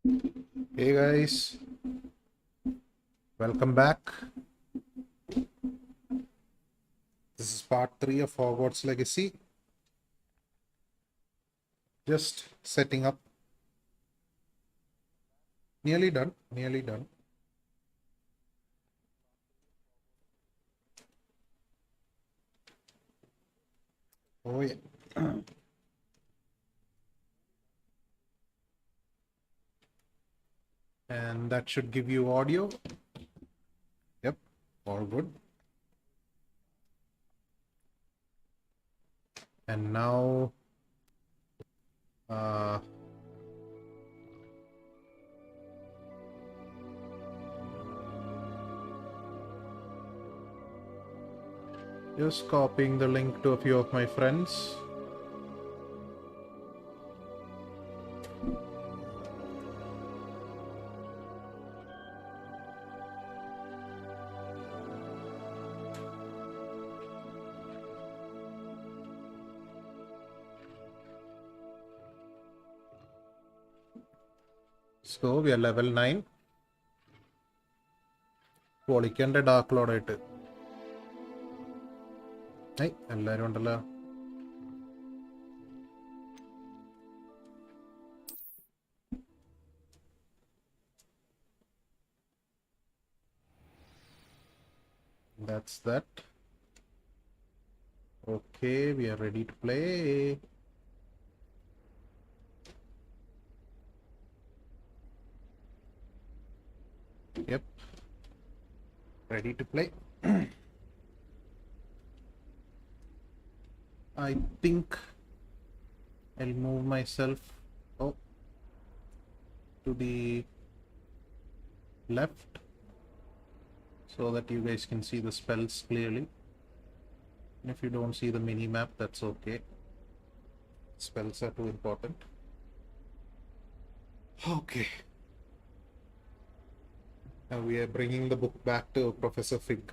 Hey guys, welcome back. This is part 3 of Hogwarts Legacy. Just setting up. Nearly done, nearly done. Oh yeah. And that should give you audio. Yep, all good. And now just copying the link to a few of my friends. So we are level 9. പൊളിക്കേണ്ട dark ലോഡായിട്ട്. എല്ലാവരും ഉണ്ടല്ലോ. That's that. Okay, we are ready to play. Yep, ready to play. I think I'll move myself to the left so that you guys can see the spells clearly. And if you don't see the mini map, that's okay. Spells are too important. Okay. Now we are bringing the book back to Professor Fig.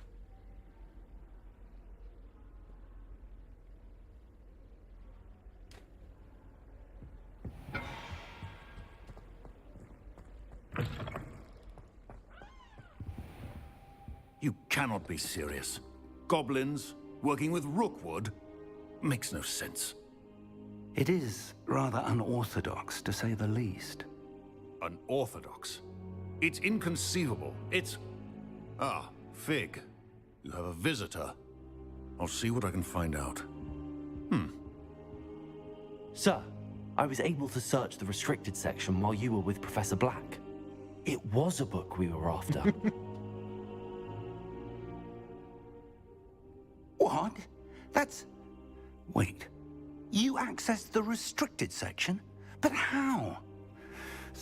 You cannot be serious. Goblins working with Rookwood makes no sense. It is rather unorthodox, to say the least. Unorthodox? It's inconceivable. It's... Ah, Fig. You have a visitor. I'll see what I can find out. Sir, I was able to search the restricted section while you were with Professor Black. It was a book we were after. What? That's... Wait. You accessed the restricted section? But how?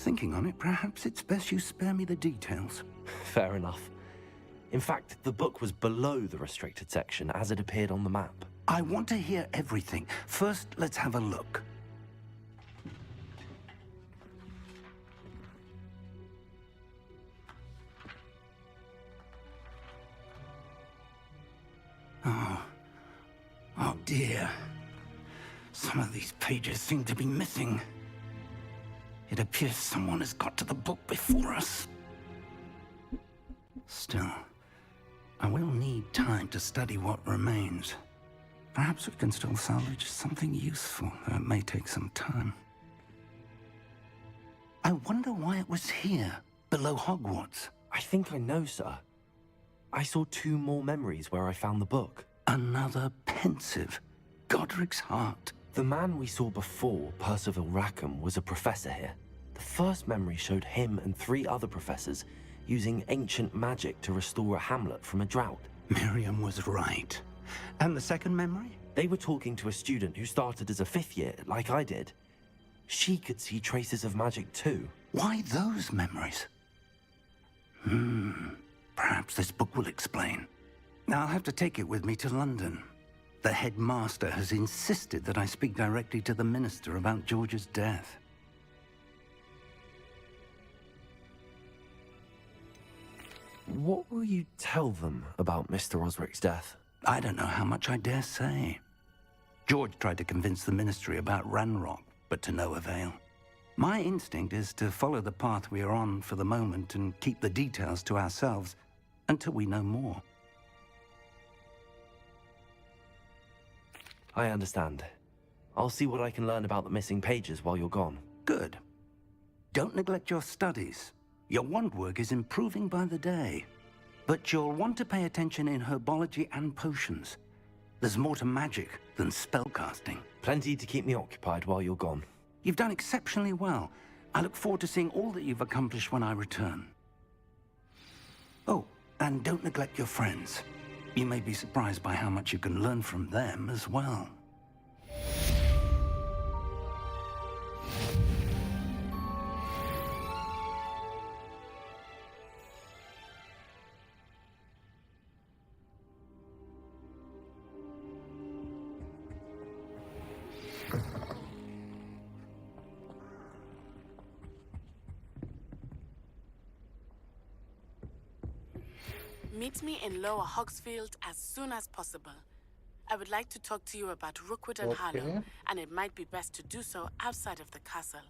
Thinking on it, perhaps it's best you spare me the details. Fair enough. In fact, the book was below the restricted section as it appeared on the map. I want to hear everything. First, let's have a look. Oh dear. Some of these pages seem to be missing. It appears someone has got to the book before us. Still, I will need time to study what remains. Perhaps we can still salvage something useful, though it may take some time. I wonder why it was here, below Hogwarts. I think I know, sir. I saw 2 more memories where I found the book. Another pensive. Godric's heart. The man we saw before, Percival Rackham, was a professor here. The first memory showed him and 3 other professors using ancient magic to restore a hamlet from a drought. Miriam was right. And the second memory? They were talking to a student who started as a 5th year, like I did. She could see traces of magic too. Why those memories? Perhaps this book will explain. I'll have to take it with me to London. The headmaster has insisted that I speak directly to the minister about George's death. What will you tell them about Mr. Osric's death? I don't know how much I dare say. George tried to convince the ministry about Ranrock, but to no avail. My instinct is to follow the path we are on for the moment and keep the details to ourselves until we know more. I understand. I'll see what I can learn about the missing pages while you're gone. Good. Don't neglect your studies. Your wand work is improving by the day. But you'll want to pay attention in herbology and potions. There's more to magic than spellcasting. Plenty to keep me occupied while you're gone. You've done exceptionally well. I look forward to seeing all that you've accomplished when I return. Oh, and don't neglect your friends. You may be surprised by how much you can learn from them as well. Meet me in Lower Hogsfield as soon as possible. I would like to talk to you about Rookwood and Harlow, and it might be best to do so outside of the castle.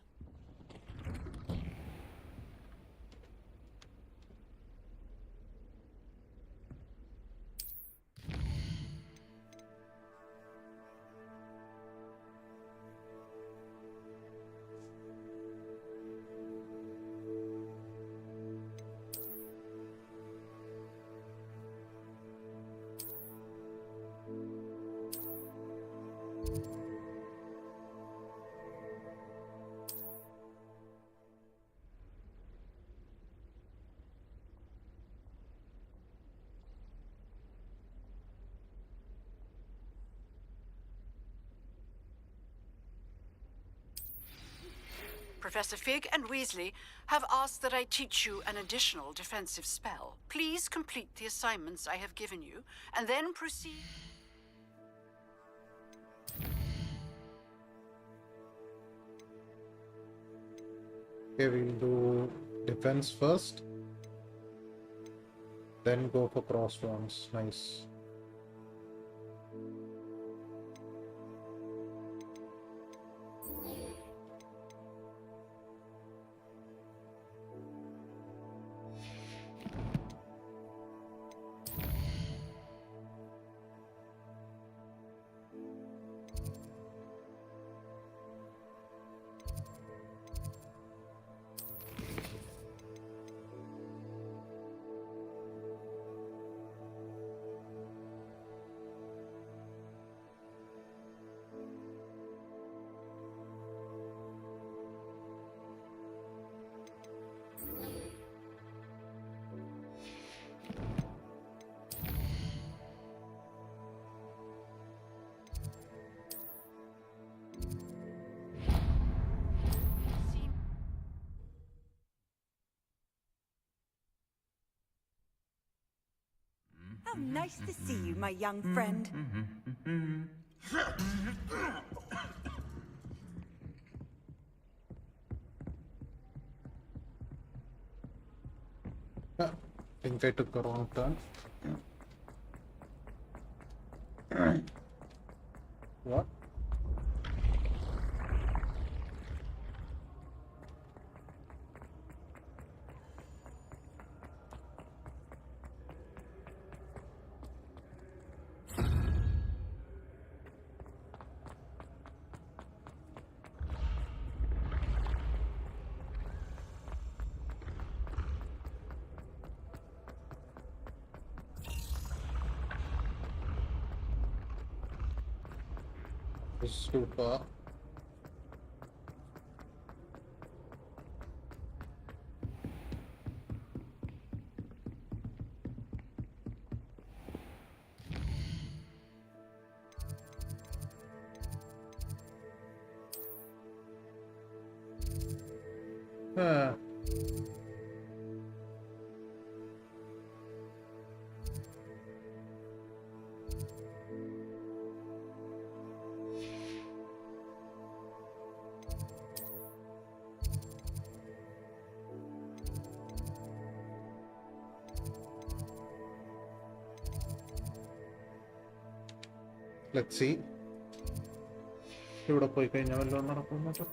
Professor Fig and Weasley have asked that I teach you an additional defensive spell. Please complete the assignments I have given you, and then proceed. Okay, we'll do defense first, then go for cross wands. Nice. How nice to see you, my young friend. I think I took a wrong turn. What? This is too far. Let's see. ഇവിടെ പോയി കഴിഞ്ഞാൽ വല്ലതും നടക്കുന്നുണ്ടോ?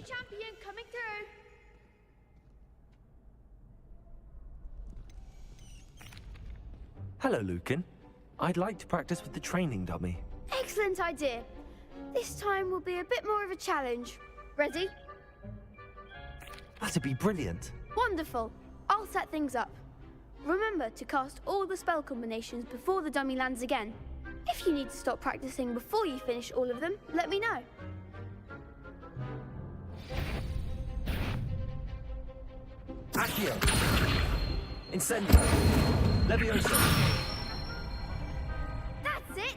Future champion coming through. Hello, Lucan. I'd like to practice with the training dummy. Excellent idea. This time will be a bit more of a challenge. Ready? That'd be brilliant. Wonderful. I'll set things up. Remember to cast all the spell combinations before the dummy lands again. If you need to stop practicing before you finish all of them, let me know. Accio! Incendio! Levioso! That's it!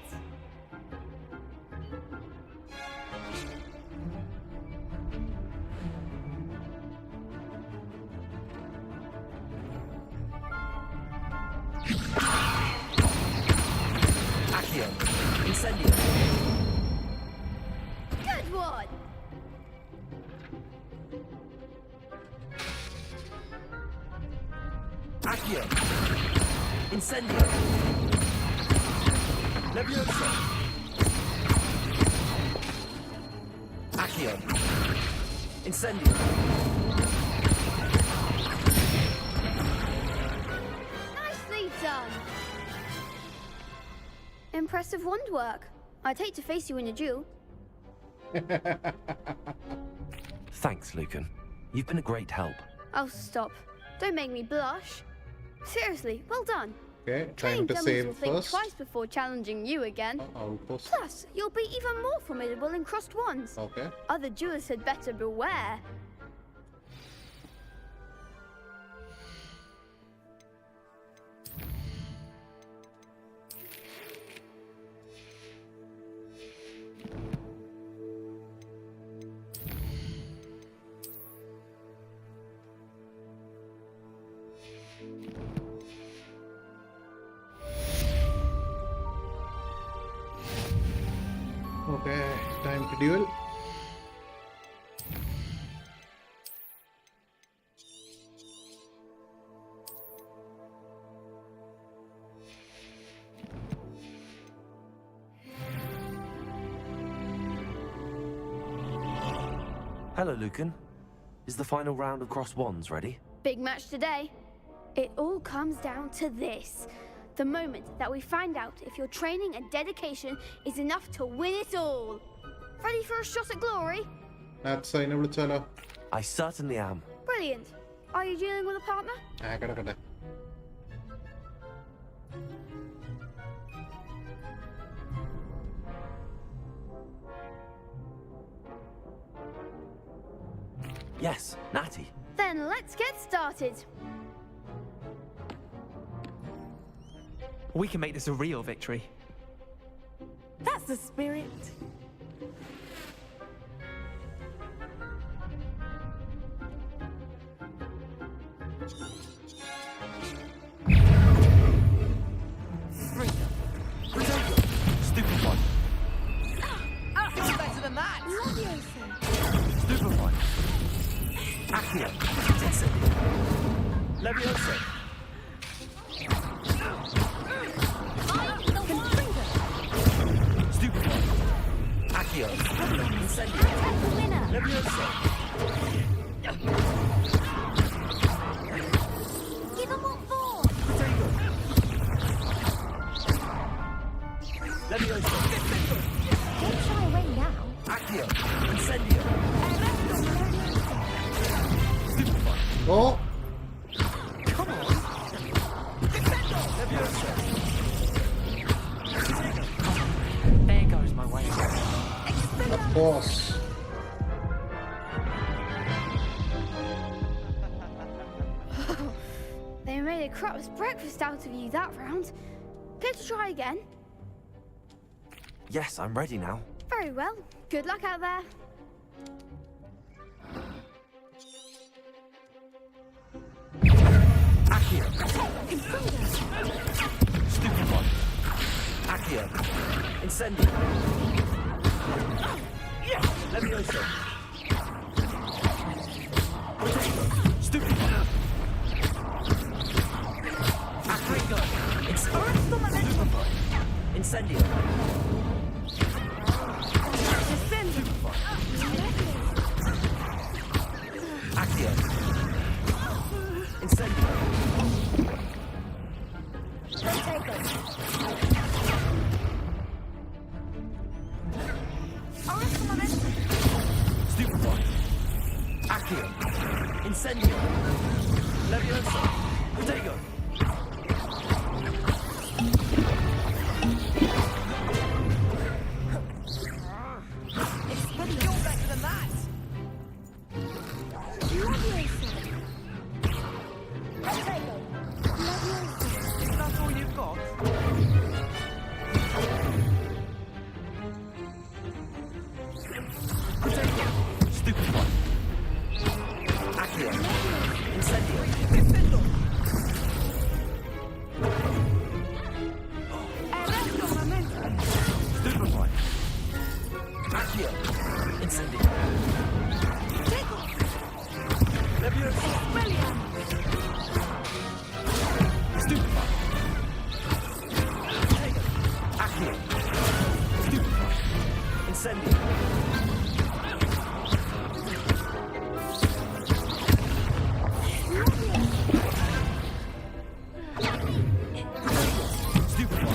Accio! Incendio! Good one! Accio! Incendio! Levioso! Accio! Incendio! Nicely done! Impressive wand work. I'd hate to face you in a duel. Thanks, Lucan. You've been a great help. Oh, stop. Don't make me blush. Seriously, well done. Okay, Training time to dummies save will think first. twice before challenging you again. Outpost. Plus, you'll be even more formidable in crossed wands. Okay. Other duelists had better beware. Okay, time to duel. Hello, Lucan. Is the final round of Cross Wands ready? Big match today. It all comes down to this. The moment that we find out if your training and dedication is enough to win it all. Ready for a shot at glory? That's അതിനെ വിളിച്ചാലോ? I certainly am. Brilliant. Are you dealing with a partner? കിടക്കട്ടെ. Yes, Natty. Then let's get started. We can make this a real victory. That's the spirit. Stupid one. It's better than that. Stupid one. Accio. Incendio. Levioso. Stupid one. Accio. Incendio. Levioso. Give them what for. Protego. Levioso. Don't shy away now. Accio. Incendio. Stupid one. Oh, Come on. Levioso. There goes my way. of course. They made a crap's breakfast out of you that round. Care to try again? Yes, I'm ready now. Very well. Good luck out there. Accio. Stupid one. Accio. Incendio. Levioso. Stupid one. Accio. Stupid one. Incendio. Stupid one. Accio. Incendio. Stupefy. Accio. Incendio. Leviosa. Protego. You're better than that. That's all you've got? Stupefy. Accio. Incendio. Stupefy. Accio. Incendio. Leviosa. Stupefy. Accio. Stupefy. Incendio. Stupefy.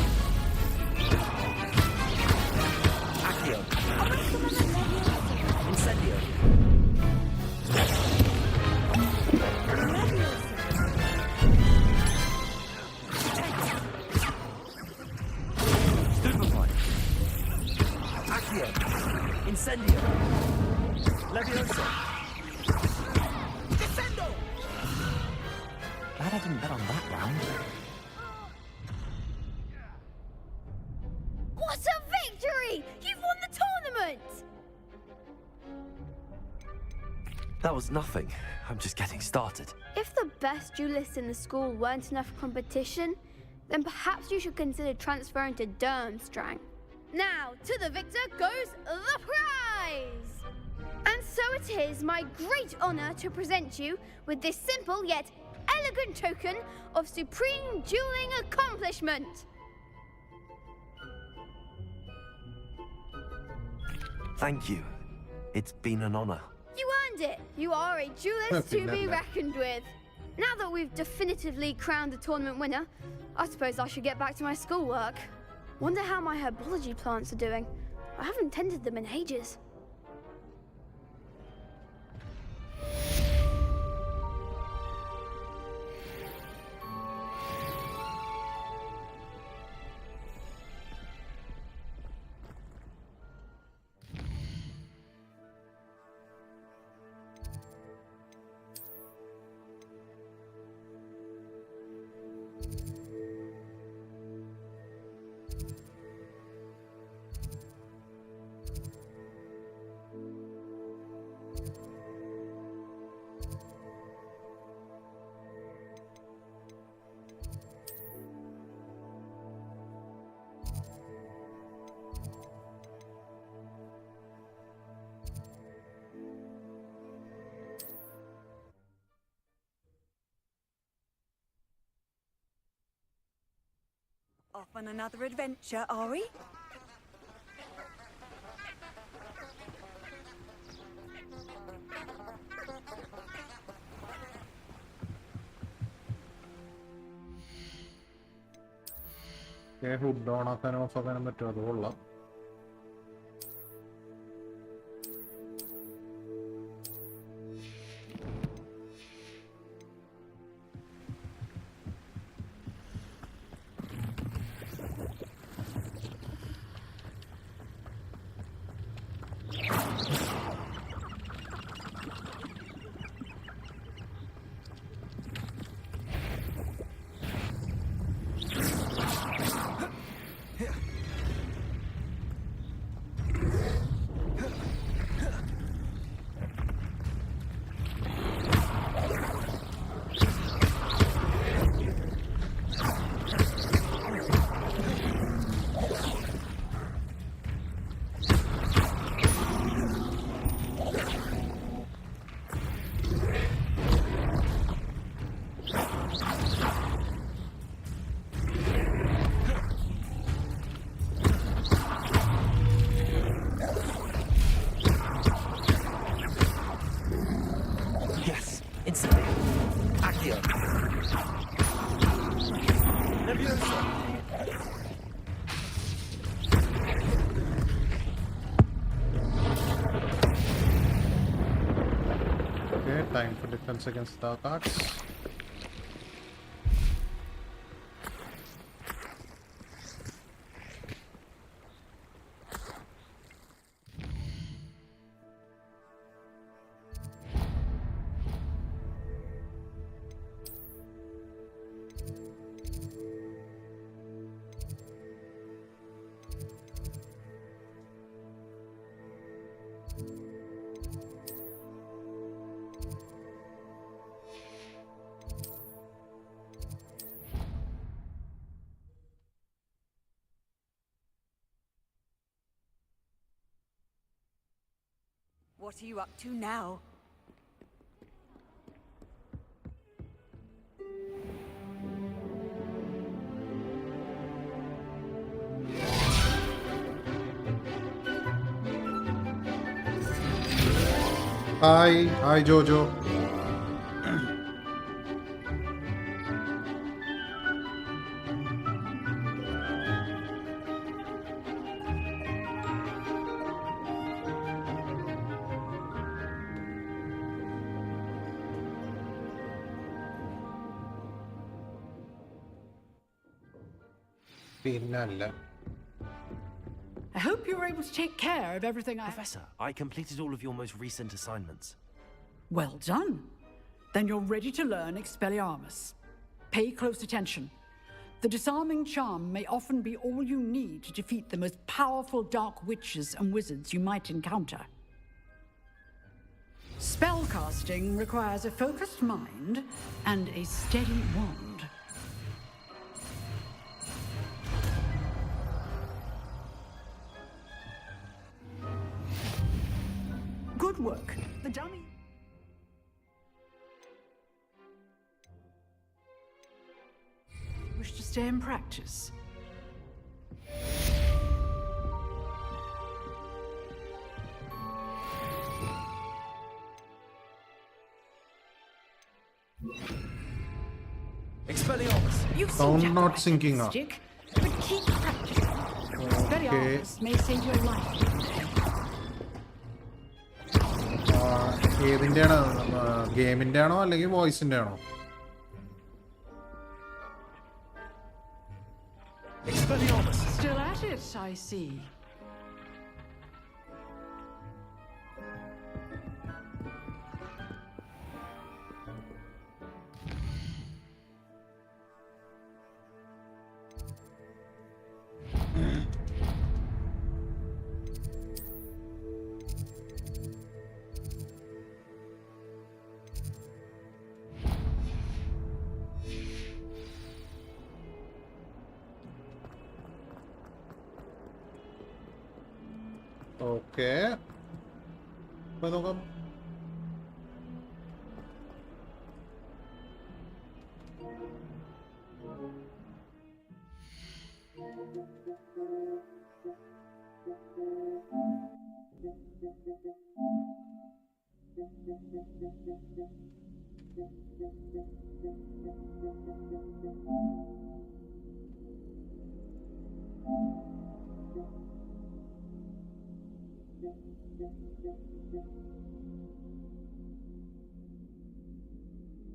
Accio. Incendio. Stupefy. Accio. Incendio. Leviosa. Descendo. Glad I didn't bet on that round. What a victory! You've won the tournament! That was nothing. I'm just getting started. If the best duelists in the school weren't enough competition, then perhaps you should consider transferring to Durmstrang. Now, to the victor goes the prize! And so it is my great honor to present you with this simple yet elegant token of supreme dueling accomplishment. Thank you. It's been an honor. You earned it. You are a duelist to be reckoned with. Now that we've definitively crowned the tournament winner, I suppose I should get back to my schoolwork. Wonder how my herbology plants are doing. I haven't tended them in ages. Off on another adventure, are we? Hood on ആക്കാനോ off ആക്കാനും പറ്റുമോ? അത് കൊള്ളാം. time for defense against dark arts. What are you up to now? Hi Jojo. I hope you were able to take care of everything Professor, I completed all of your most recent assignments. Well done. Then you're ready to learn Expelliarmus. Pay close attention. The disarming charm may often be all you need to defeat the most powerful dark witches and wizards you might encounter. Spellcasting requires a focused mind and a steady wand. Good work. The dummy... Wish to stay in practice? Expelliarmus! You seem Sound to have not the syncing right up. stick, but keep practicing. Expelliarmus may save your life. ഏതിൻ്റെയാണ് ഗെയിമിൻ്റെ ആണോ അല്ലെങ്കിൽ വോയിസിൻ്റെ ആണോ? Still at it, I see. Okay, പോയി നോക്കാം.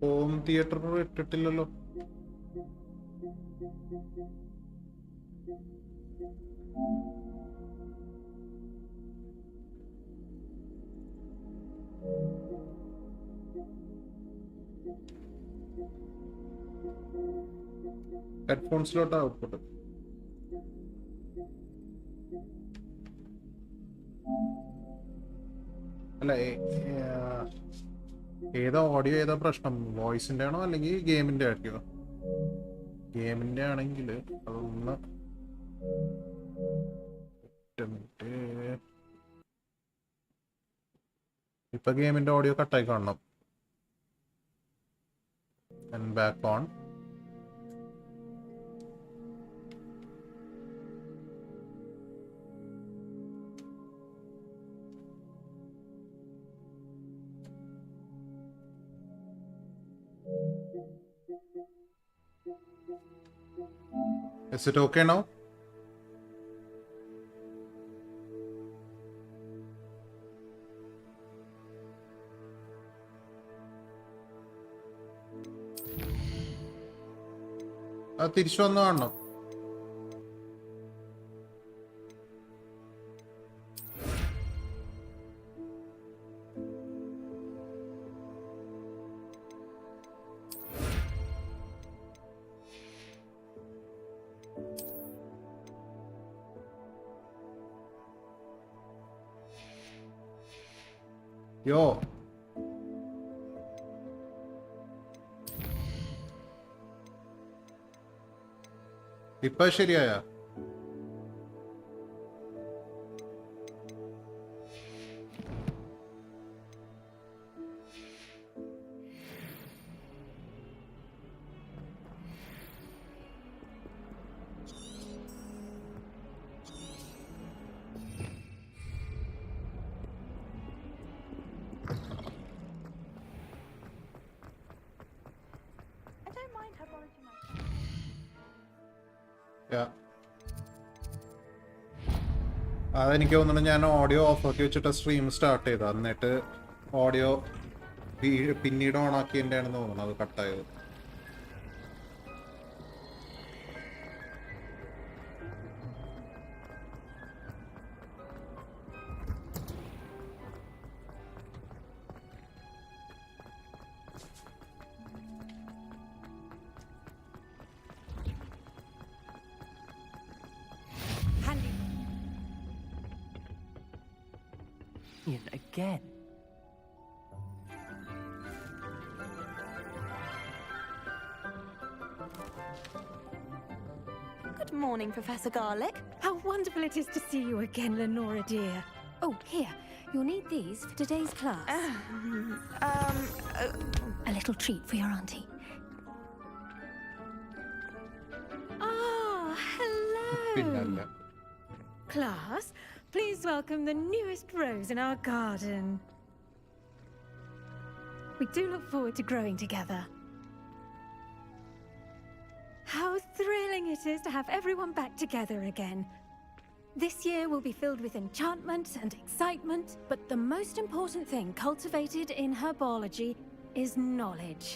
Home theatre ഇട്ടിട്ടില്ലല്ലോ. ഹെഡ്ഫോൺസിലോട്ട് output. അല്ല, ഏതാ ഓഡിയോ, ഏതാ പ്രശ്നം? വോയിസിന്റെ ആണോ അല്ലെങ്കിൽ ഗെയിമിന്റെ ആക്കിയോ? ഗെയിമിന്റെ ആണെങ്കിൽ അതൊന്ന് ഇപ്പൊ ഗെയിമിന്റെ ഓഡിയോ കട്ടായി കാണണം. Back on. Is it okay now? തിരിച്ചു വന്ന് കാണണം. യോ ഇപ്പൊ ശരിയായ? അതെനിക്ക് തോന്നുന്നു ഞാൻ ഓഡിയോ ഓഫ് ആക്കി വെച്ചിട്ട് സ്ട്രീം സ്റ്റാർട്ട് ചെയ്ത, എന്നിട്ട് ഓഡിയോ പിന്നീട് ഓൺ ആക്കിയതിൻ്റെ ആണെന്ന് തോന്നുന്നു അത് കട്ടായത്. Again. Good morning, Professor Garlick. How wonderful it is to see you again, Lenora dear. Oh, here. You'll need these for today's class. A little treat for your auntie. Ah, hello. Class, please welcome the newest rose in our garden. We do look forward to growing together. How thrilling it is to have everyone back together again. This year will be filled with enchantment and excitement, but the most important thing cultivated in herbology is knowledge.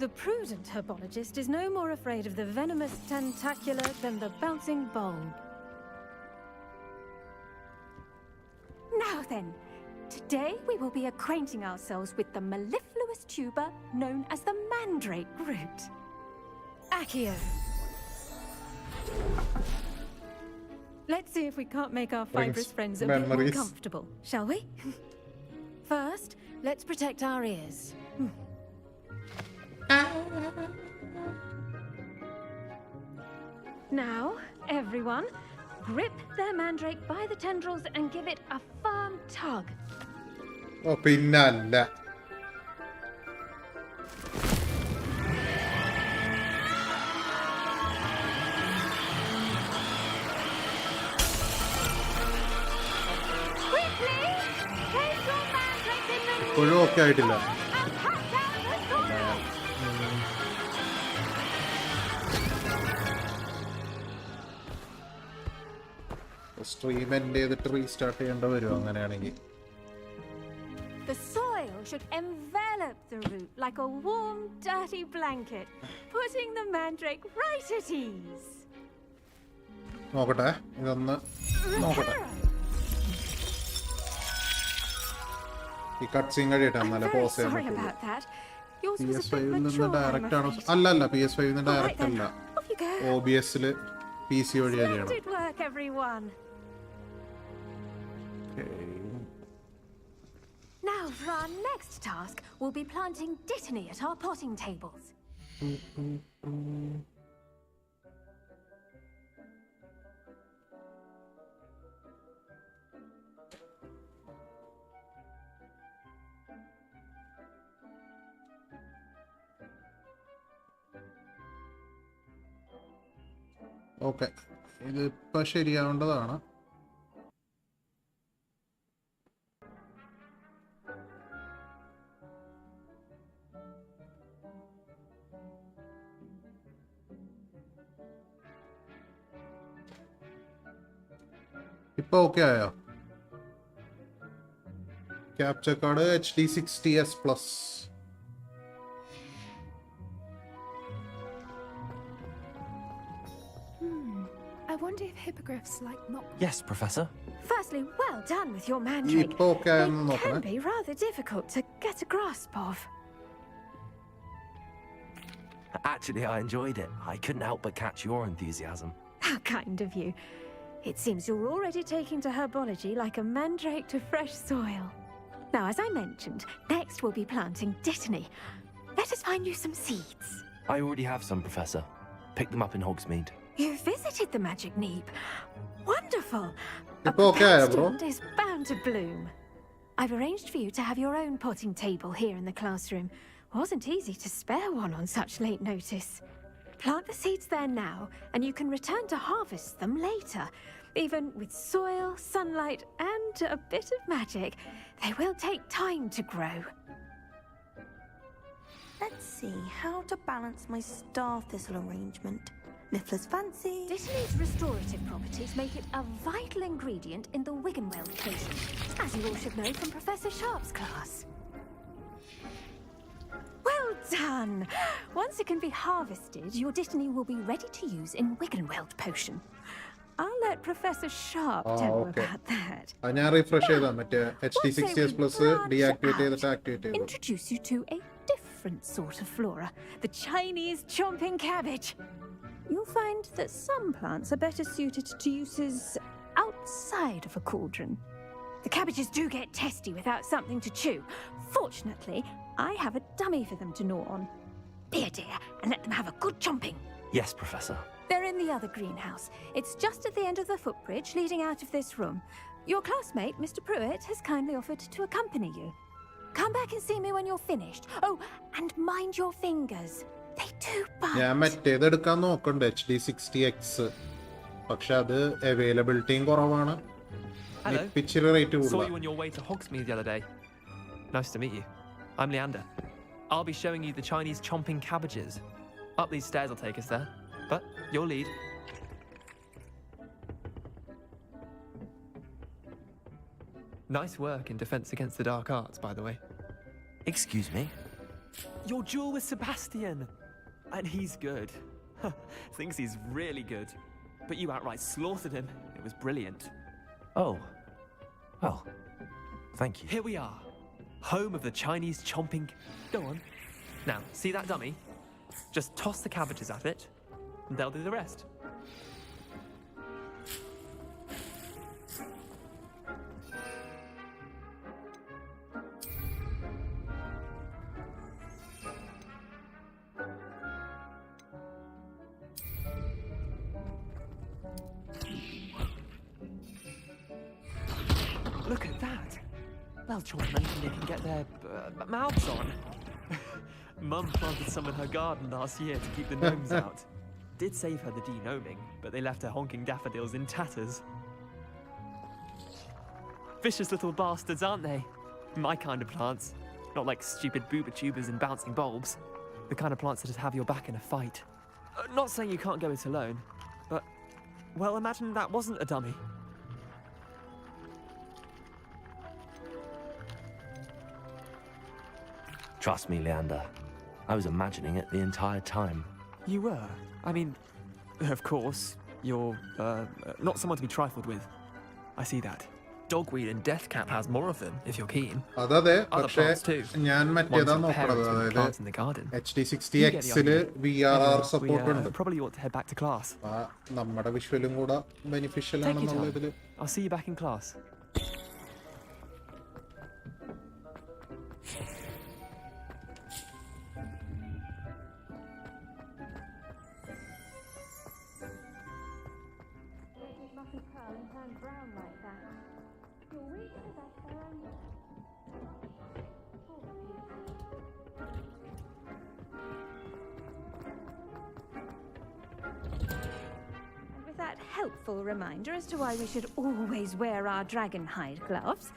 The prudent herbologist is no more afraid of the venomous tentacular than the bouncing bulb. Now then, today we will be acquainting ourselves with the mellifluous tuber known as the mandrake root. Accio. Let's see if we can't make our fibrous friends a bit more comfortable, shall we? First, let's protect our ears. Now, everyone, grip their mandrake by the tendrils and give it a firm tug. Oh, pinnalla. Quickly, place your mandrake in the ഇപ്പോഴും okay ആയിട്ടില്ല. and cut down the soil. Stream end ചെയ്തിട്ട് restart ചെയ്യേണ്ട വരും അങ്ങനെയാണെങ്കിൽ. The soil should envelop the root like a warm, dirty blanket, putting the mandrake right at ease. നോക്കട്ടെ, ഇതൊന്ന് നോക്കട്ടെ. ഈ കട്ട് സീൻ കഴിയട്ടെ, എന്നാലേ പോസ് ചെയ്യാൻ പറ്റുള്ളൂ. PS5 നിന്ന് ഡയറക്റ്റ് ആണോ? അല്ല, PS5 നിന്ന് ഡയറക്റ്റ് അല്ല, OBS-ൽ PC വഴിയാ ചെയ്യണം. Splendid work, everyone. Now for our next task, we'll be planting dittany at our potting tables. Okay, ഇത് ഇപ്പൊ ശരിയാവേണ്ടതാണ്. ഇപ്പൊ ഓക്കെ ആയോ? Capture card HD 60S+. hippogriffs like not. Yes, Professor. Firstly, well done with your mandrake. ഇപ്പൊ ഒക്കെ It can നോക്കണേ. be rather difficult to get a grasp of. Actually, I enjoyed it. I couldn't help but catch your enthusiasm. How kind of you. It seems you're already taking to herbology like a mandrake to fresh soil. Now, as I mentioned, next we'll be planting dittany. Let us find you some seeds. I already have some, Professor. Pick them up in Hogsmeade. You visited the magic neep. Wonderful. A Ipo okay aaya, bro? plant is bound to bloom. I've arranged for you to have your own potting table here in the classroom. Wasn't easy to spare one on such late notice. Plant the seeds there now, and you can return to harvest them later. Even with soil, sunlight, and a bit of magic, they will take time to grow. Let's see how to balance my star thistle arrangement. Niffler's fancy. Dittany's restorative properties make it a vital ingredient in the Wiggenweld potion, as you all should know from Professor Sharp's class. Well done! Once it can be harvested, your dittany will be ready to use in Wiggenweld potion. I'll let Professor Sharp tell you okay. about that. ഞാൻ refresh ചെയ്താ മറ്റേ Once HD60s we plus branch deactivate out, ചെയ്തിട്ട് activate ചെയ്തു. introduce you to a different sort of flora, the Chinese chomping cabbage. You'll find that some plants are better suited to uses outside of a cauldron. The cabbages do get testy without something to chew. Fortunately, I have a dummy for them to gnaw on. Be a dear and let them have a good chomping. Yes, Professor. They're in the other greenhouse. It's just at the end of the footbridge leading out of this room. Your classmate, Mr. Pruitt, has kindly offered to accompany you. Come back and see me when you're finished. Oh, and mind your fingers. They do bite. ഞാൻ മറ്റേത് എടുക്കാൻ നോക്കണ്ട് HD60X. പക്ഷെ അത് അവൈലബിലിറ്റിയും കുറവാണ്. Hello. ഇച്ചിരി rate Saw കൂടുതലാണ്. you on your way to Hogsmeade the other day. Nice to meet you. I'm Leander. I'll be showing you the Chinese chomping cabbages. Up these stairs will take us there. But your lead. Nice work in Defense Against the Dark Arts, by the way. Excuse me? Your duel with Sebastian! And he's good. Thinks he's really good. But you outright slaughtered him. It was brilliant. Oh. Well, thank you. Here we are. Home of the Chinese chomping... Go on. Now, see that dummy? Just toss the cabbages at it, and they'll do the rest. Look at that. Well, chomping they can get their mouths on. Mum planted some in her garden last year to keep the gnomes out. Did save her the de-gnoming, but they left her honking daffodils in tatters. Vicious little bastards, aren't they? My kind of plants. Not like stupid booba tubers and bouncing bulbs. The kind of plants that just have your back in a fight. Not saying you can't go it alone, but... Well, imagine that wasn't a dummy. Trust me, Leander. I was imagining it the entire time. You were? I mean, of course, you're, not someone to be trifled with. I see that. Dogweed and Deathcap has more of them, if you're keen. അതതെ Other പക്ഷേ plants too. ഞാൻ Ones മറ്റേതാ with നോക്കണത് parents and plants in അതായത് the garden. HD60Xല് VRR support ഉണ്ട്. Probably ought to head back to class. നമ്മുടെ വിഷ്വലും കൂടെ beneficial Take your ആണെന്നുള്ള time. ഇതില് I'll see you back in class. Helpful reminder as to why we should always wear our dragon hide gloves,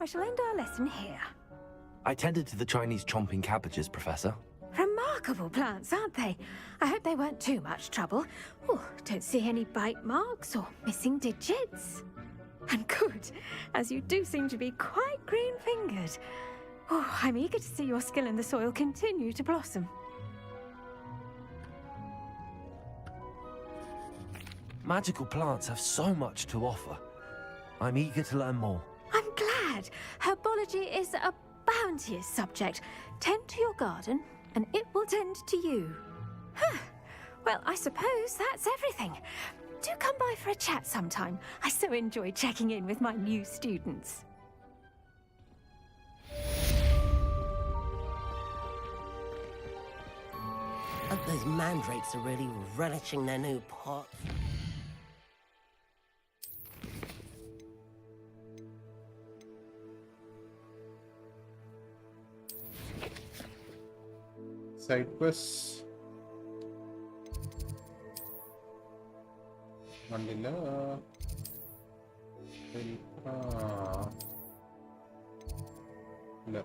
I shall end our lesson here. I tended to the Chinese chomping cabbages, Professor. Remarkable plants, aren't they? I hope they weren't too much trouble. Oh, don't see any bite marks or missing digits. And good, as you do seem to be quite green-fingered. Oh, I'm eager to see your skill in the soil continue to blossom. Magical plants have so much to offer. I'm eager to learn more. I'm glad. Herbology is a bounteous subject. Tend to your garden, and it will tend to you. Huh. Well, I suppose that's everything. Do come by for a chat sometime. I so enjoy checking in with my new students. Hope those mandrakes are really relishing their new pot. Side quests. Mandila. No.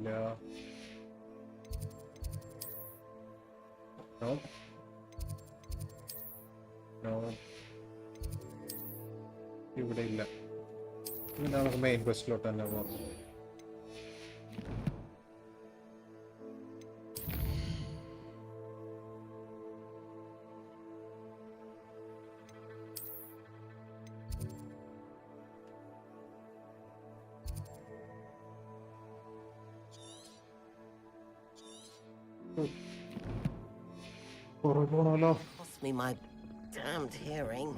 No. No. No. ഇവിടെ ഇല്ല. പിന്നെ നമുക്ക് main ക്വസ്റ്റിലോട്ട് തന്നെ പോകാം. Cost me my damned hearing.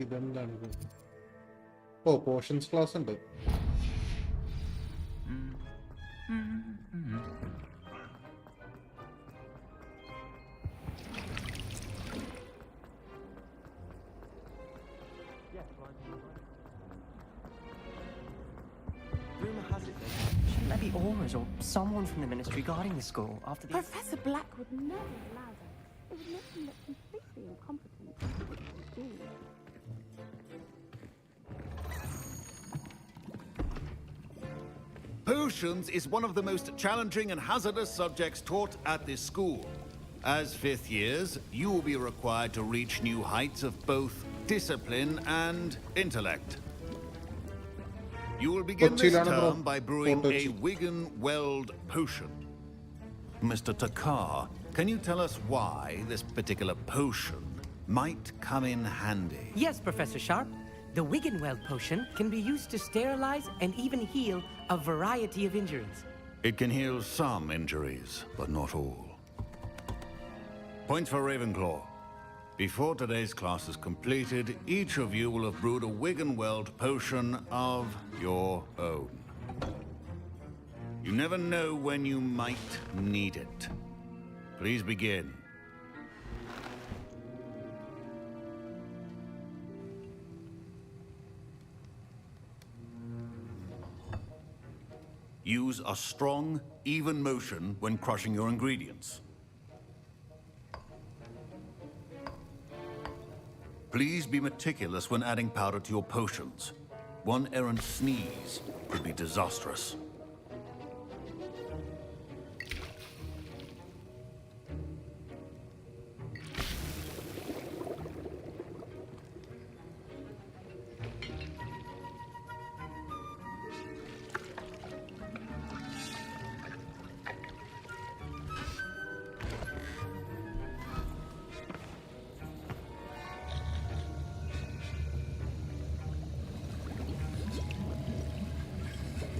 ഇതെന്താണ്? ഓ, portions class ഉണ്ട്. Rumor has it that shouldn't there be aurors or someone from the ministry guarding the school after the... Professor Black would never allow that. It would make him look completely incompetent. Potions is one of the most challenging and hazardous subjects taught at this school. As 5th years, you will be required to reach new heights of both discipline and intellect. You will begin this term by brewing a Wigan-Weld potion. Mr. Takar, can you tell us why this particular potion might come in handy? Yes, Professor Sharp. The Wigan-Weld potion can be used to sterilize and even heal a variety of injuries. It can heal some injuries, but not all. Point for Ravenclaw. Before today's class is completed, each of you will have brewed a Wigan-Weld potion of your own. You never know when you might need it. Please begin. Use a strong, even motion when crushing your ingredients. Please be meticulous when adding powder to your potions. One errant sneeze could be disastrous.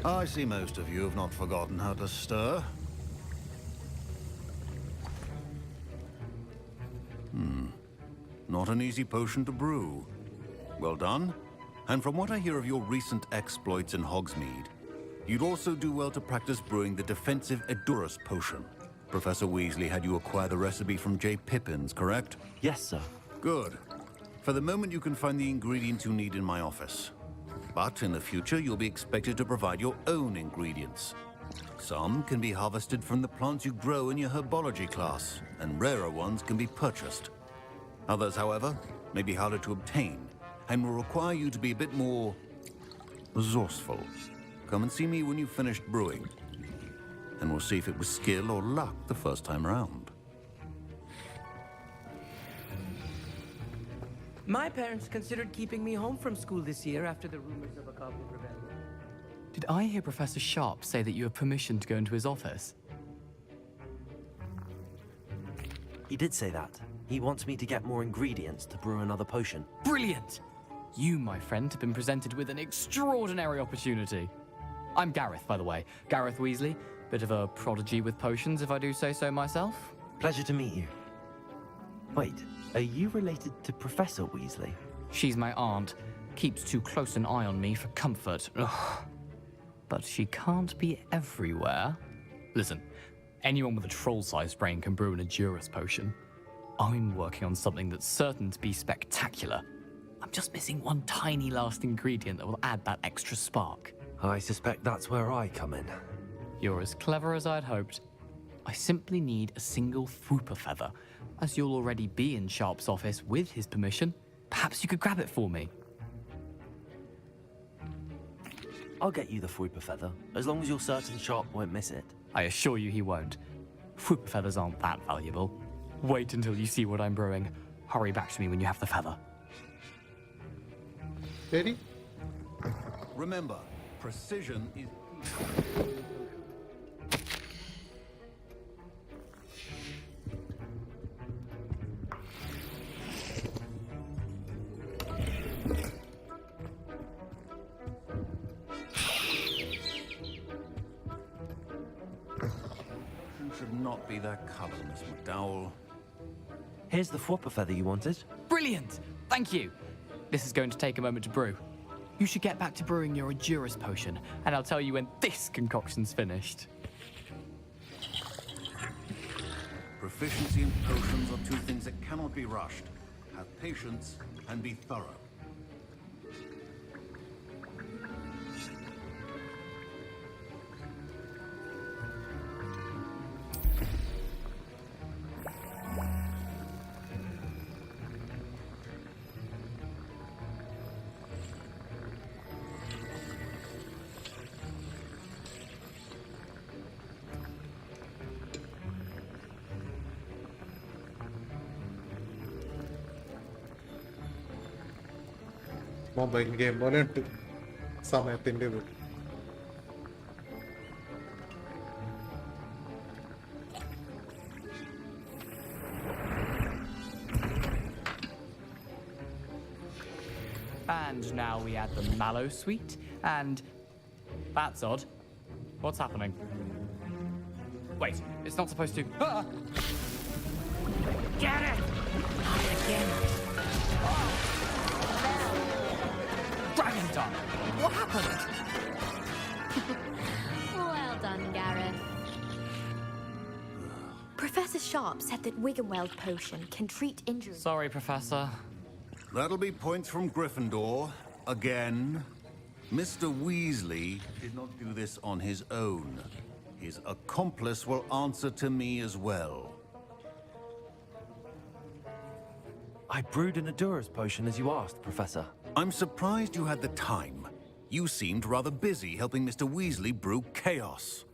I see most of you have not forgotten how to stir. Not an easy potion to brew. Well done. And from what I hear of your recent exploits in Hogsmeade, you'd also do well to practice brewing the defensive Edurus potion. Professor Weasley had you acquire the recipe from J. Pippins, correct? Yes, sir. Good. For the moment, you can find the ingredients you need in my office. But in the future, you'll be expected to provide your own ingredients. Some can be harvested from the plants you grow in your herbology class, and rarer ones can be purchased. Others, however, may be harder to obtain, and will require you to be a bit more resourceful. come and see me when you've finished brewing. And we'll see if it was skill or luck the first time round. My parents considered keeping me home from school this year after the rumors of a Goblin rebellion. Did I hear Professor Sharp say that you have permission to go into his office? He did say that. He wants me to get more ingredients to brew another potion. Brilliant! You, my friend, have been presented with an extraordinary opportunity. I'm Gareth, by the way. Gareth Weasley. Bit of a prodigy with potions, if I do say so myself. Pleasure to meet you. Wait, are you related to Professor Weasley? She's my aunt. Keeps too close an eye on me for comfort. Ugh. But she can't be everywhere. Listen, anyone with a troll-sized brain can brew an Adurus potion. I'm working on something that's certain to be spectacular. I'm just missing one tiny last ingredient that will add that extra spark. I suspect that's where I come in. You're as clever as I'd hoped. I simply need a single Fwooper feather. As you'll already be in Sharp's office with his permission, perhaps you could grab it for me. I'll get you the Fwooper feather, as long as you're certain Sharp won't miss it. I assure you he won't. Fwooper feathers aren't that valuable. Wait until you see what I'm brewing. Hurry back to me when you have the feather. Ready? Remember, precision is... should not be that color, Miss McDowell. Here's the Fwooper feather you wanted. Brilliant! Thank you! This is going to take a moment to brew. You should get back to brewing your Adurus potion, and I'll tell you when this concoction's finished. Proficiency in potions are two things that cannot be rushed. Have patience and be thorough. Mobile game പോലെ ഉണ്ട് സമയത്തിൻ്റെ ഇത്. And now we add the mallow sweet, and... That's odd. What's happening? Wait, it's not supposed to... Ah! Get it! Not again. Dragon Dog! What happened? Well done, Gareth. Professor Sharp said that Wiggenweld potion can treat injuries. Sorry, Professor. That'll be points from Gryffindor. Again. Mr. Weasley did not do this on his own. His accomplice will answer to me as well. I brewed an Adurus potion as you asked, Professor. I'm surprised you had the time. You seemed rather busy helping Mr. Weasley brew chaos.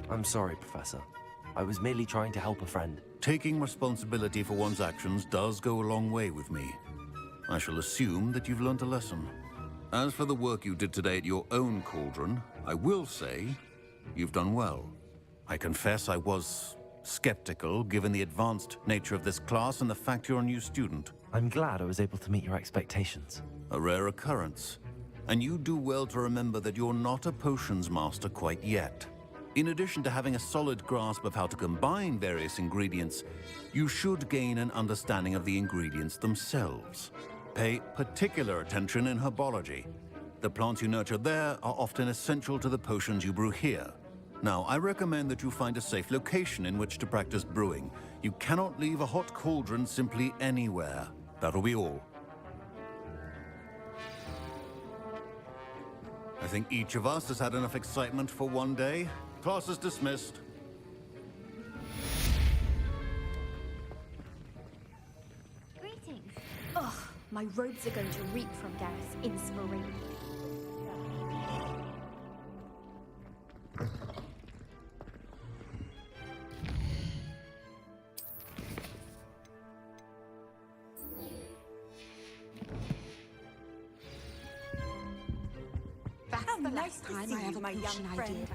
I'm sorry, Professor. I was merely trying to help a friend. Taking responsibility for one's actions does go a long way with me. I shall assume that you've learnt a lesson. As for the work you did today at your own cauldron, I will say you've done well. I confess I was skeptical, given the advanced nature of this class and the fact you're a new student. I'm glad I was able to meet your expectations. A rare occurrence. And you do well to remember that you're not a potions master quite yet. In addition to having a solid grasp of how to combine various ingredients, you should gain an understanding of the ingredients themselves. Pay particular attention in herbology. The plants you nurture there are often essential to the potions you brew here. Now, I recommend that you find a safe location in which to practice brewing. You cannot leave a hot cauldron simply anywhere. That'll be all. I think each of us has had enough excitement for one day. Class is dismissed. Greetings. Ugh, My robes are going to reap from Gareth's inspiration. That's the last time I have a young friend.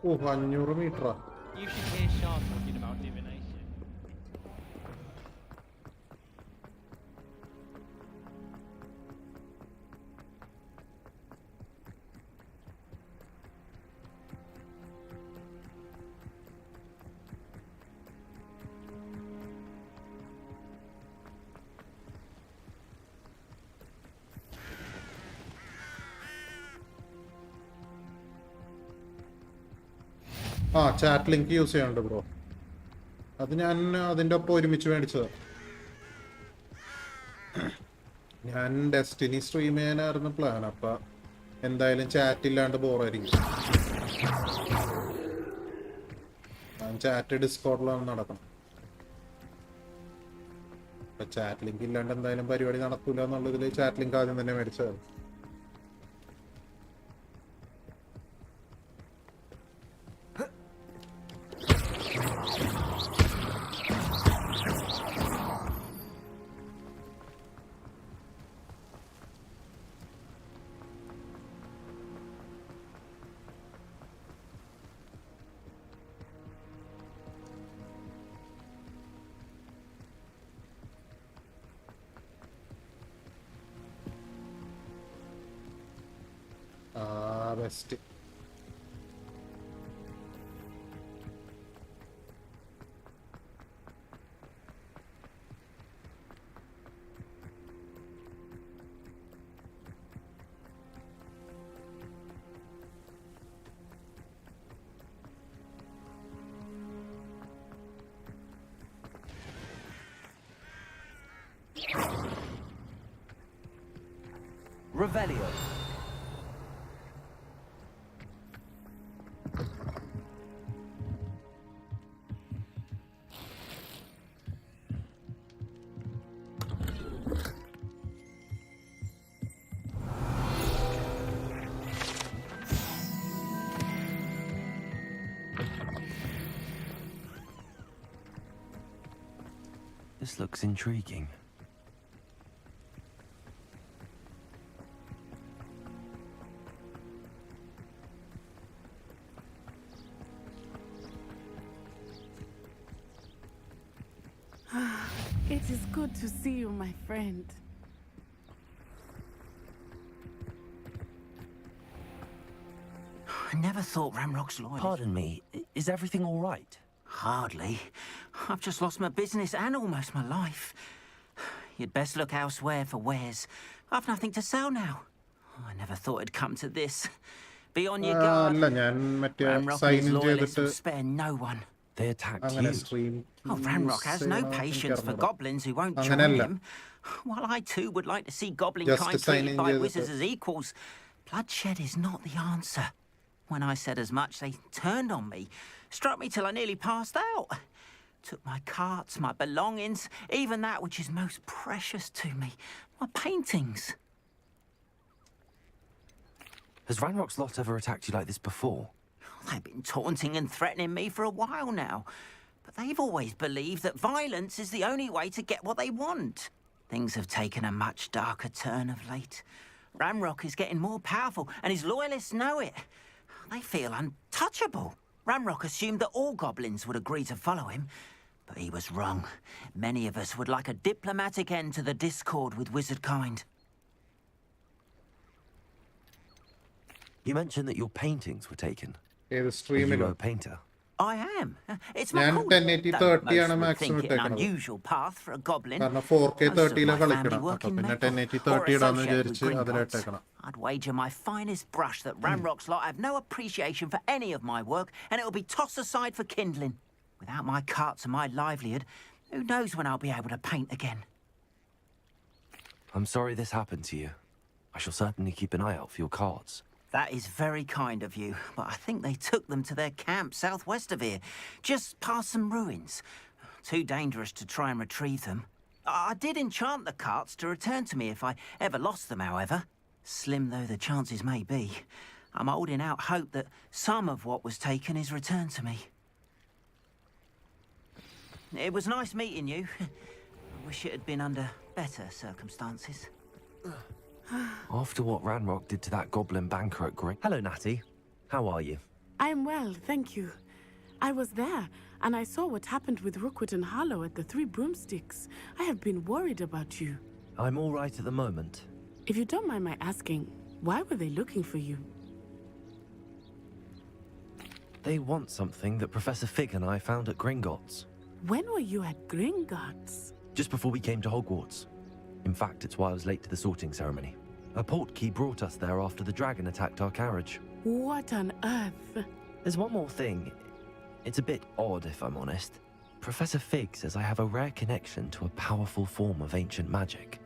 Oh, 500 meter. You should hear Shah talking about divination. Chat link use ചെയ്യാനുണ്ട് bro. അത് ഞാൻ അതിൻ്റെ ഒപ്പം ഒരുമിച്ച് മേടിച്ചത്. ഞാൻ destiny stream ചെയ്യാനായിരുന്നു plan. അപ്പം എന്തായാലും ചാറ്റ് ഇല്ലാണ്ട് ബോറായിരിക്കും. ഞാൻ ചാറ്റ് ഡിസ്കോഡിലാണ് നടക്കണം. അപ്പം ചാറ്റ് ലിങ്ക് ഇല്ലാണ്ട് എന്തായാലും പരിപാടി നടക്കൂല എന്നുള്ളതിൽ ചാറ്റ് ലിങ്ക് ആദ്യം തന്നെ മേടിച്ചത്. Best. Revelio. This looks intriguing. It is good to see you, my friend. I never thought Ramrock's loyal. Pardon me, is everything all right? Hardly. I've just lost my business and almost my life. You'd best look elsewhere for wares. I've nothing to sell now. I never thought it'd come to this. Be on your guard. Ramrock and his loyalists will spare no one. They attacked you. Oh, Ramrock has no patience for goblins who won't join him. While I too would like to see goblin kind treated by wizards as equals, bloodshed is not the answer. When I said as much, they turned on me, struck me till I nearly passed out. Took my carts, my belongings, even that which is most precious to me, my paintings. Has Ranrock's lot ever attacked you like this before? They've been taunting and threatening me for a while now, but they've always believed that violence is the only way to get what they want. Things have taken a much darker turn of late. Ramrock is getting more powerful, and his loyalists know it. They feel untouchable. Ramrock assumed that all goblins would agree to follow him, but he was wrong. Many of us would like a diplomatic end to the discord with wizard kind. You mentioned that your paintings were taken. Are you a painter? I am. It's my calling. 1080-30 ആണ് Most would maximum think it an ഇട്ടേക്കണത്. unusual path for a goblin. കാരണം 4K Most of 30 ലെ my family കളിക്കണം. work അപ്പോൾ in പിന്നെ metal 1080-30 or ഇടാന്ന് associated with വിചാരിച്ച് Gringotts. അതിലിട്ടേക്കണം. I'd wager my finest brush that Ramrock's lot have no appreciation for any of my work, and it'll be tossed aside for kindling. Without my carts and my livelihood, who knows when I'll be able to paint again? I'm sorry this happened to you. I shall certainly keep an eye out for your carts. That is very kind of you, but I think they took them to their camp southwest of here, just past some ruins. Too dangerous to try and retrieve them. I did enchant the carts to return to me if I ever lost them, however. Slim though the chances may be, I'm holding out hope that some of what was taken is returned to me. It was nice meeting you. I wish it had been under better circumstances. After what Ranrock did to that goblin banker at Green... Hello, Natty. How are you? I'm well, thank you. I was there, and I saw what happened with Rookwood and Harlow at the Three Broomsticks. I have been worried about you. I'm all right at the moment. If you don't mind my asking, why were they looking for you? They want something that Professor Fig and I found at Gringotts. When were you at Gringotts? Just before we came to Hogwarts. In fact, it's why I was late to the sorting ceremony. A portkey brought us there after the dragon attacked our carriage. What on earth? There's one more thing. It's a bit odd, if I'm honest. Professor Fig says I have a rare connection to a powerful form of ancient magic.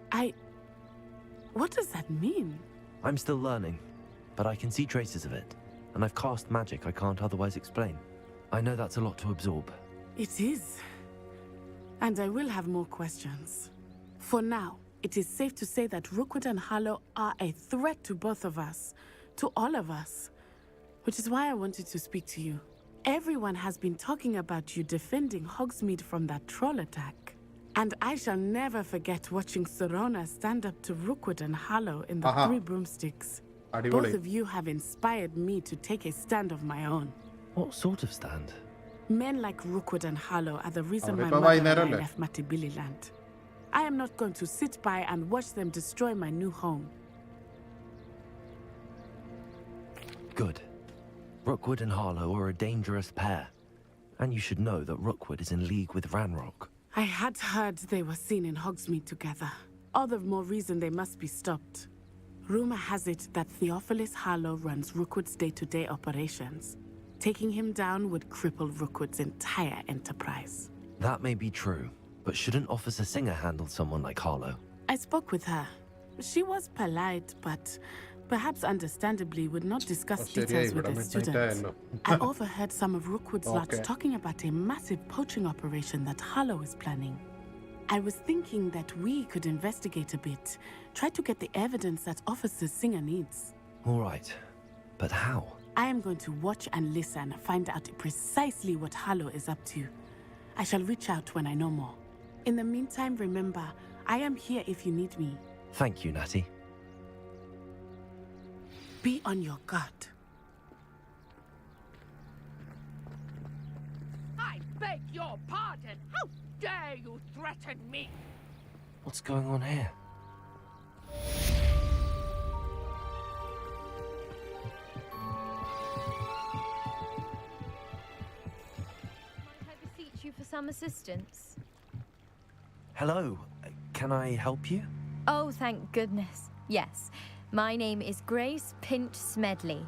What does that mean? I'm still learning, but I can see traces of it. And I've cast magic I can't otherwise explain. I know that's a lot to absorb. It is. And I will have more questions. For now, it is safe to say that Rookwood and Harlow are a threat to both of us. To all of us. Which is why I wanted to speak to you. Everyone has been talking about you defending Hogsmeade from that troll attack. And I shall never forget watching Sorona stand up to Rookwood and Harlow in the Three Broomsticks. Both of you have inspired me to take a stand of my own. What sort of stand? Men like Rookwood and Harlow are the reason my mother and I left Matibili land. I am not going to sit by and watch them destroy my new home. Good. Rookwood and Harlow are a dangerous pair. And you should know that Rookwood is in league with Ranrock. I had heard they were seen in Hogsmeade together. All the more reason they must be stopped. Rumor has it that Theophilus Harlow runs Rookwood's day-to-day operations. Taking him down would cripple Rookwood's entire enterprise. That may be true, but shouldn't Officer Singer handle someone like Harlow? I spoke with her. She was polite, but perhaps understandably would not discuss details with the students. I overheard some of Rookwood's lot talking about a massive poaching operation that Harlow is planning. I was thinking that we could investigate a bit, try to get the evidence that Officer Singer needs. All right, but how? I am going to watch and listen, find out precisely what Harlow is up to. I shall reach out when I know more. In the meantime, remember, I am here if you need me. Thank you, Natty. Be on your guard. I beg your pardon. How dare you threaten me? What's going on here? Might I beseech you for some assistance? Hello, can I help you? Oh, thank goodness. Yes. My name is Grace Pinch Smedley,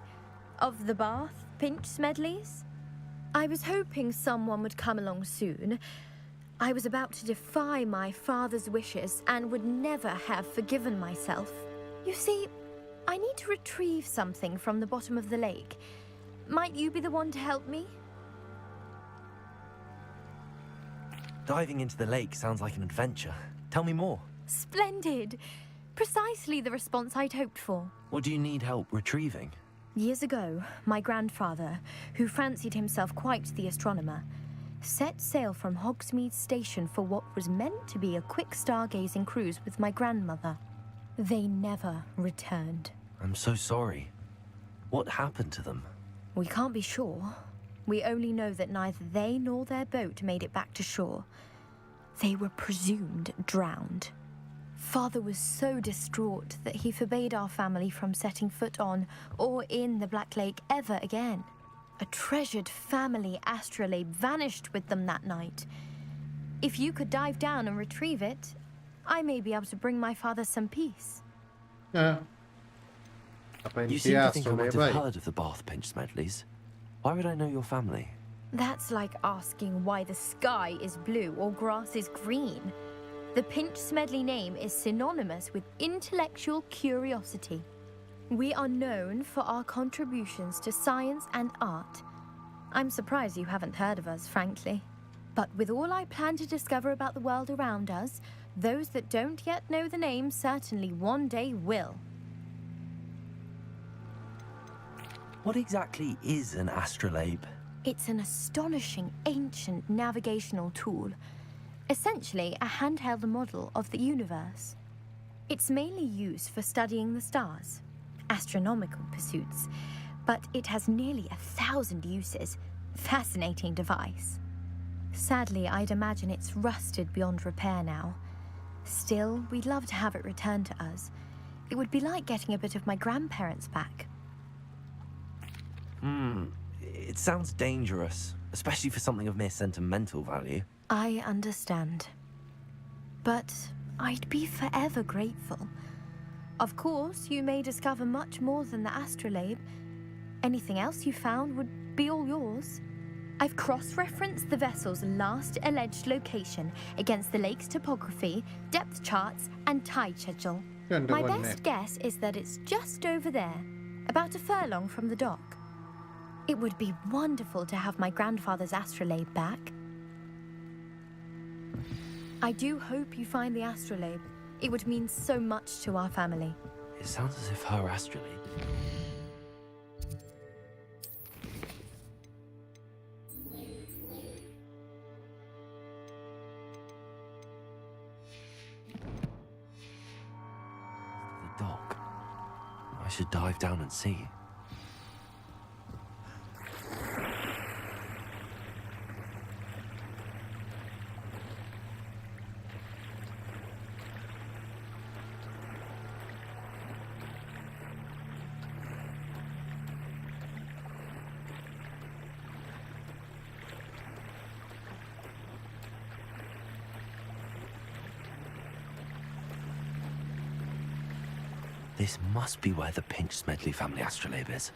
of the Bath Pinch Smedleys. I was hoping someone would come along soon. I was about to defy my father's wishes and would never have forgiven myself. You see, I need to retrieve something from the bottom of the lake. Might you be the one to help me? Diving into the lake sounds like an adventure. Tell me more. Splendid! Precisely the response I'd hoped for. What do you need help retrieving? Years ago, my grandfather, who fancied himself quite the astronomer, set sail from Hogsmeade Station for what was meant to be a quick stargazing cruise with my grandmother. They never returned. I'm so sorry. What happened to them? We can't be sure. We only know that neither they nor their boat made it back to shore. They were presumed drowned. Father was so distraught that he forbade our family from setting foot on or in the Black Lake ever again. A treasured family astrolabe vanished with them that night. If you could dive down and retrieve it, I may be able to bring my father some peace. You seem to think I might have heard of the Bath Pinch Smedleys. Why would I know your family? That's like asking why the sky is blue or grass is green. The Pinch Smedley name is synonymous with intellectual curiosity. We are known for our contributions to science and art. I'm surprised you haven't heard of us, frankly. But with all I plan to discover about the world around us, those that don't yet know the name certainly one day will. What exactly is an astrolabe? It's an astonishing ancient navigational tool. Essentially, a handheld model of the universe. It's mainly used for studying the stars, astronomical pursuits, but it has nearly 1,000 uses. Fascinating device. Sadly, I'd imagine it's rusted beyond repair now. Still, we'd love to have it returned to us. It would be like getting a bit of my grandparents back. It sounds dangerous, especially for something of mere sentimental value. I understand. But I'd be forever grateful. Of course, you may discover much more than the astrolabe. Anything else you found would be all yours. I've cross-referenced the vessel's last alleged location against the lake's topography, depth charts, and tide schedule. My best guess is that it's just over there, about a furlong from the dock. It would be wonderful to have my grandfather's astrolabe back. I do hope you find the astrolabe. It would mean so much to our family. It sounds as if her astrolabe... The dock. I should dive down and see. This must be where the Pinch Smedley family astrolabe is.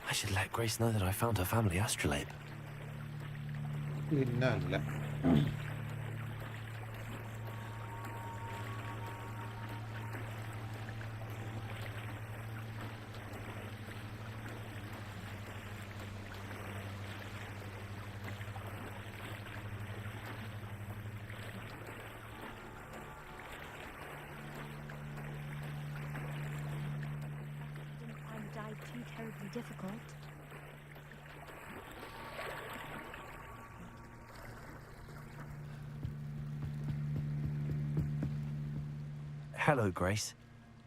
I should let Grace know that I found her family astrolabe. പിന്നല്ല. Too terribly difficult. Hello, Grace.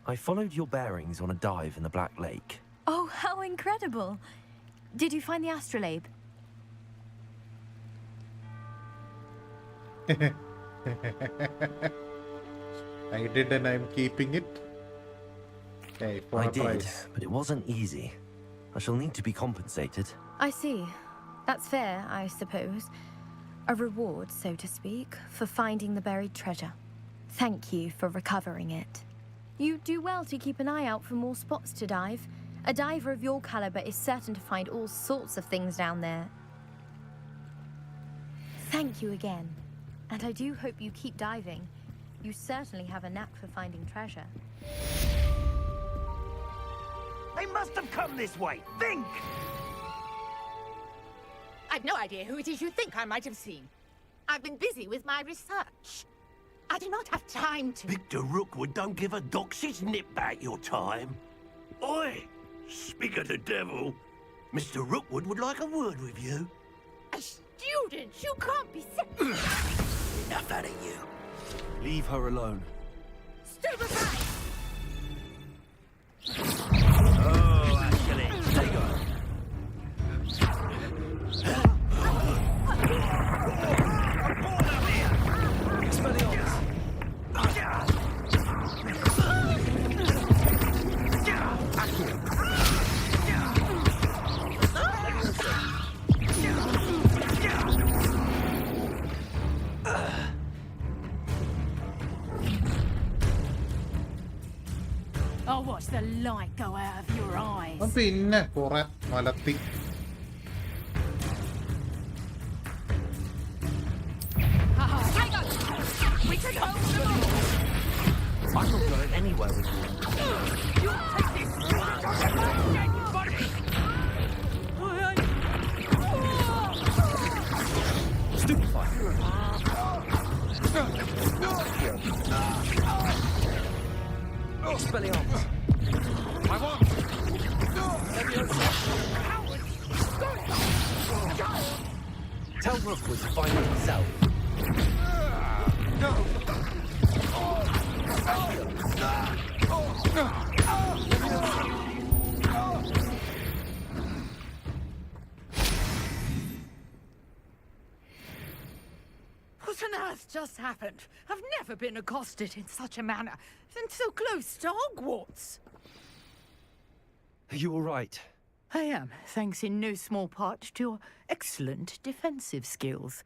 I followed your bearings on a dive in the Black Lake. Oh, how incredible! Did you find the astrolabe? I did, and I'm keeping it. Okay, for I a did, price. but it wasn't easy. I shall need to be compensated. I see. That's fair, I suppose. A reward, so to speak, for finding the buried treasure. Thank you for recovering it. You do well to keep an eye out for more spots to dive. A diver of your caliber is certain to find all sorts of things down there. Thank you again. And I do hope you keep diving. You certainly have a knack for finding treasure. They must have come this way. Think! I've no idea who it is you think I might have seen. I've been busy with my research. I do not have time to... Victor Rookwood don't give a doxy's nip back your time. Oi! Speak of the devil. Mr. Rookwood would like a word with you. A student? You can't be Enough out of you. Leave her alone. Stupefy! Oh, actually, stay on. I'll watch the light go out of your eyes. പിന്നെ കുറെ മലത്തി. We can hold them I'm not going anywhere with you. You take this dead body! Stupefy. Expelliarmus. I won. Tell Rookwood to find it himself. What on earth just happened? I've never been accosted in such a manner, and so close to Hogwarts. Are you all right? I am, thanks in no small part to your excellent defensive skills.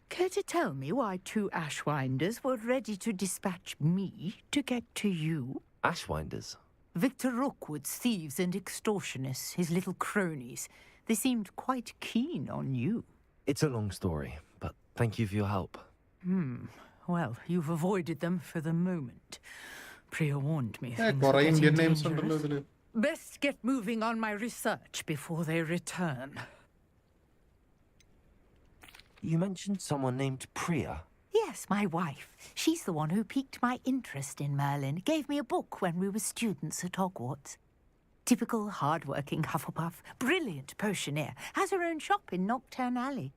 Care to tell me why 2 Ashwinders were ready to dispatch me to get to you? Ashwinders? Victor Rookwood's thieves and extortionists, his little cronies. They seemed quite keen on you. It's a long story, but thank you for your help. Well, you've avoided them for the moment. Priya warned me. things കുറെ were getting Indian names dangerous. ഉണ്ടല്ലോ ഇതില്. Best get moving on my research before they return. You mentioned someone named Priya. Yes, my wife. She's the one who piqued my interest in Merlin. Gave me a book when we were students at Hogwarts. Typical hard-working Hufflepuff, brilliant potioneer, has her own shop in Nocturne Alley.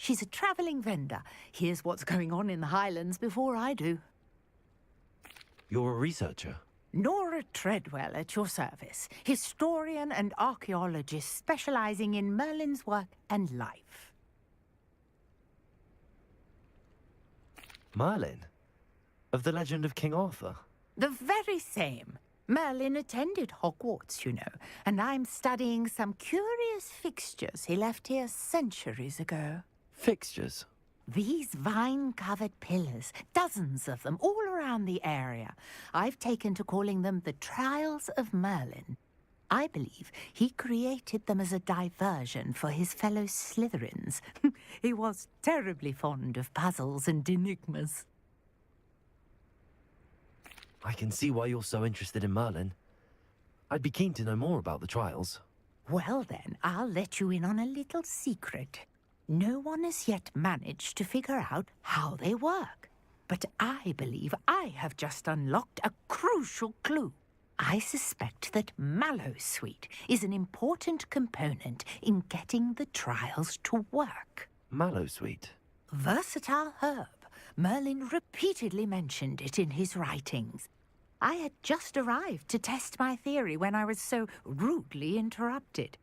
She's a travelling vendor. Hears what's going on in the Highlands before I do. You're a researcher? Nora Treadwell at your service, historian and archaeologist specialising in Merlin's work and life. Merlin? Of the legend of King Arthur? The very same. Merlin attended Hogwarts, you know, and I'm studying some curious fixtures he left here centuries ago. Fixtures? These vine-covered pillars, dozens of them, all around the area. I've taken to calling them the Trials of Merlin. I believe he created them as a diversion for his fellow Slytherins. He was terribly fond of puzzles and enigmas. I can see why you're so interested in Merlin. I'd be keen to know more about the trials. Well then, I'll let you in on a little secret. No one has yet managed to figure out how they work. But I believe I have just unlocked a crucial clue. I suspect that Mallowsweet is an important component in getting the trials to work. Mallowsweet? Versatile herb. Merlin repeatedly mentioned it in his writings. I had just arrived to test my theory when I was so rudely interrupted.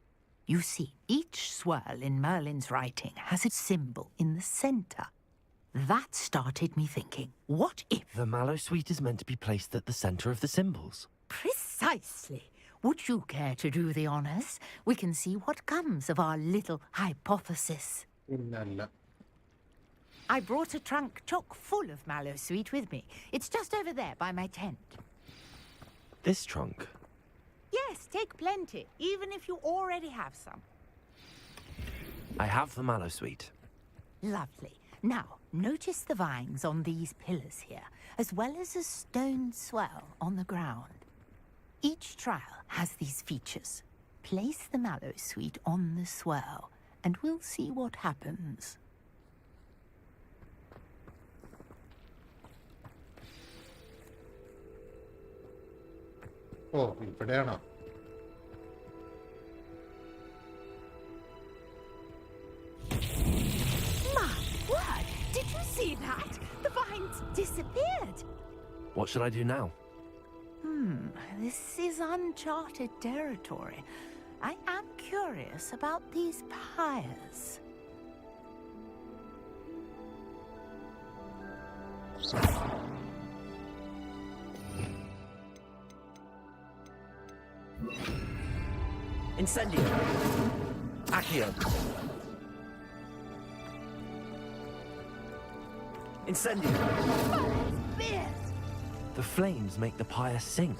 You see, each swirl in Merlin's writing has a symbol in the centre. That started me thinking, what if... The Mallowsweet is meant to be placed at the centre of the symbols. Precisely. Would you care to do the honours? We can see what comes of our little hypothesis. I brought a trunk chock full of Mallowsweet with me. It's just over there by my tent. This trunk? Yes, take plenty, even if you already have some. I have the Mallowsweet. Lovely. Now, notice the vines on these pillars here, as well as a stone swell on the ground. Each trial has these features. Place the Mallowsweet on the swell, and we'll see what happens. Oh, ഇവിടെയാണോ? See that? The vines disappeared. What should I do now? This is uncharted territory. I am curious about these pyres. Incendio! Accio! Incendio! The flames make the pyre sink.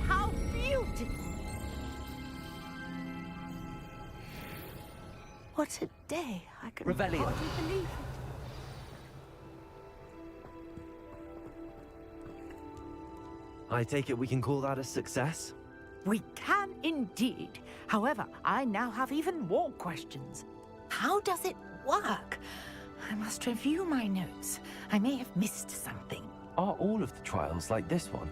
How beautiful! What a day! I can Revelio. hardly believe it. I take it we can call that a success? We can indeed. However, I now have even more questions. How does it work? I must review my notes. I may have missed something. Are all of the trials like this one?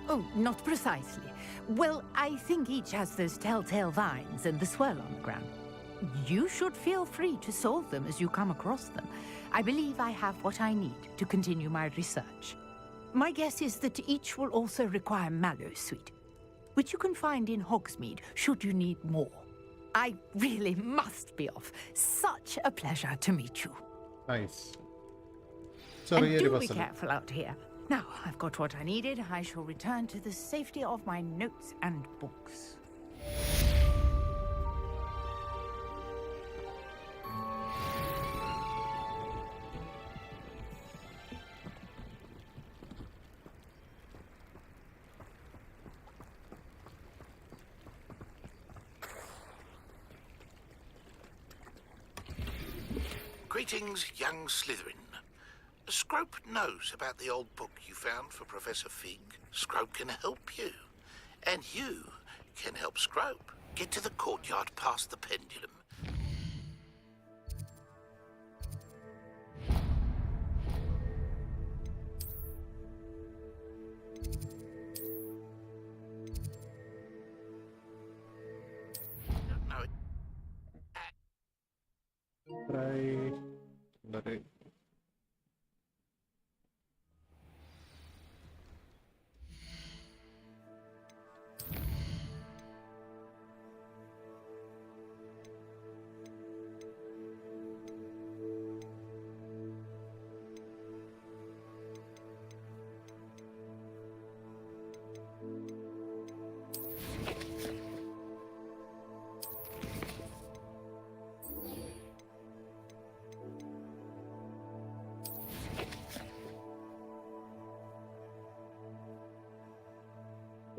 Oh, not precisely. Well, I think each has those telltale vines and the swirl on the ground. You should feel free to solve them as you come across them. I believe I have what I need to continue my research. My guess is that each will also require mallow sweet, which you can find in Hogsmeade should you need more. I really must be off. Such a pleasure to meet you. Nice. And do be careful out here. Now, I've got what I needed. I shall return to the safety of my notes and books. Greetings, young Slytherin. Scrope knows about the old book you found for Professor Fig. Scrope can help you. And you can help Scrope. Get to the courtyard past the pendulum.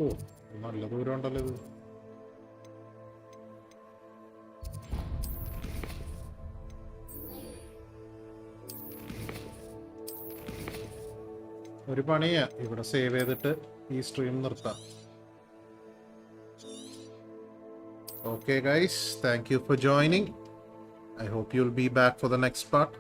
ഓ നല്ല ദൂരം ഉണ്ടല്ലോ ഇത്. ഒരു പണിയാ, ഇവിടെ save ചെയ്തിട്ട് ഈ stream നിർത്താം. Okay guys, thank you for joining. I hope you'll be back for the next part.